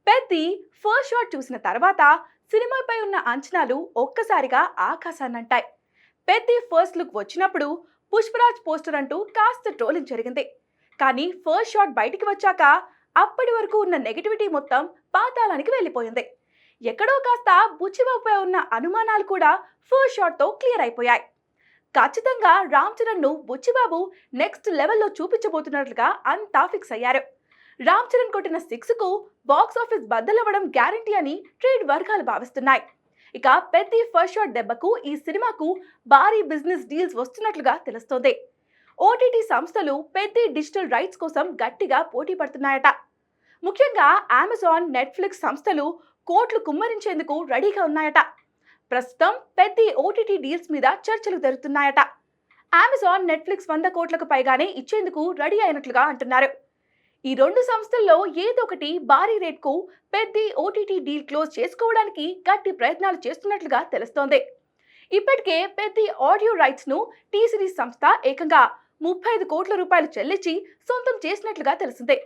Peddi first shot చూసిన తర్వాత సినిమాపై ఉన్న అంచనాలు ఒక్కసారిగా ఆకాశాన్నంటాయి. పెద్ది ఫస్ట్ లుక్ వచ్చినప్పుడు పుష్పరాజ్ పోస్టర్ అంటూ కాస్త ట్రోలింగ్ జరిగింది. కానీ ఫస్ట్ షాట్ బయటికి వచ్చాక అప్పటి వరకు ఉన్న నెగిటివిటీ మొత్తం పాతాళానికి వెళ్ళిపోయింది. ఎక్కడో కాస్త బుచ్చిబాబుపై ఉన్న అనుమానాలు కూడా ఫస్ట్ షాట్ తో క్లియర్ అయిపోయాయి. ఖచ్చితంగా రామ్ చరణ్ ను బుచ్చిబాబు నెక్స్ట్ లెవెల్లో చూపించబోతున్నట్లుగా అంతా ఫిక్స్ అయ్యారు. రామ్ చరణ్ కొట్టిన సిక్స్ కు బాక్స్ ఆఫీస్ బద్దలవ్వడం గ్యారంటీ అని ట్రేడ్ వర్గాలు భావిస్తున్నాయి. ఇక పెద్ది ఫస్ట్ షాట్ దెబ్బకు ఈ సినిమాకు భారీ బిజినెస్ డీల్స్ వస్తున్నట్లుగా తెలుస్తోంది. ఓటీటీ సంస్థలు పెద్ది డిజిటల్ రైట్స్ కోసం గట్టిగా పోటీ పడుతున్నాయట. ముఖ్యంగా అమెజాన్, నెట్ఫ్లిక్స్ సంస్థలు కోట్లు కుమ్మరించేందుకు రెడీగా ఉన్నాయట. ప్రస్తుతం పెద్ది ఓటీటీ డీల్స్ మీద చర్చలు జరుగుతున్నాయట. అమెజాన్, నెట్ఫ్లిక్స్ 100 కోట్లకు పైగానే ఇచ్చేందుకు రెడీ అయినట్లుగా అంటున్నారు. ఈ రెండు సంస్థల్లో ఏదో ఒకటి భారీ రేట్కు పెద్ది ఓటీటీ డీల్ క్లోజ్ చేసుకోవడానికి గట్టి ప్రయత్నాలు చేస్తున్నట్లుగా తెలుస్తోంది. ఇప్పటికే పెద్ది ఆడియో రైట్స్ ను టీ సిరీస్ సంస్థ ఏకంగా 35 కోట్ల రూపాయలు చెల్లించి సొంతం చేసినట్లుగా తెలిసిందే.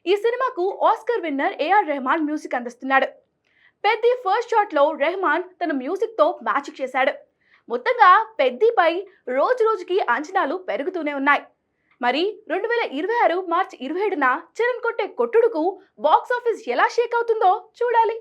ఈ సినిమాకు Oscar winner A R Rahman music అందిస్తున్నాడు. పెద్ది ఫస్ట్ షాట్ లో రెహమాన్ తన మ్యూజిక్ తో మ్యాజిక్ చేశాడు. మొత్తంగా పెద్దిపై రోజు రోజుకి అంచనాలు పెరుగుతూనే ఉన్నాయి. మరి 2026 మార్చి 27న చరణ్ కొట్టే కొట్టుడుకు బాక్స్ ఆఫీస్ ఎలా షేక్ అవుతుందో చూడాలి.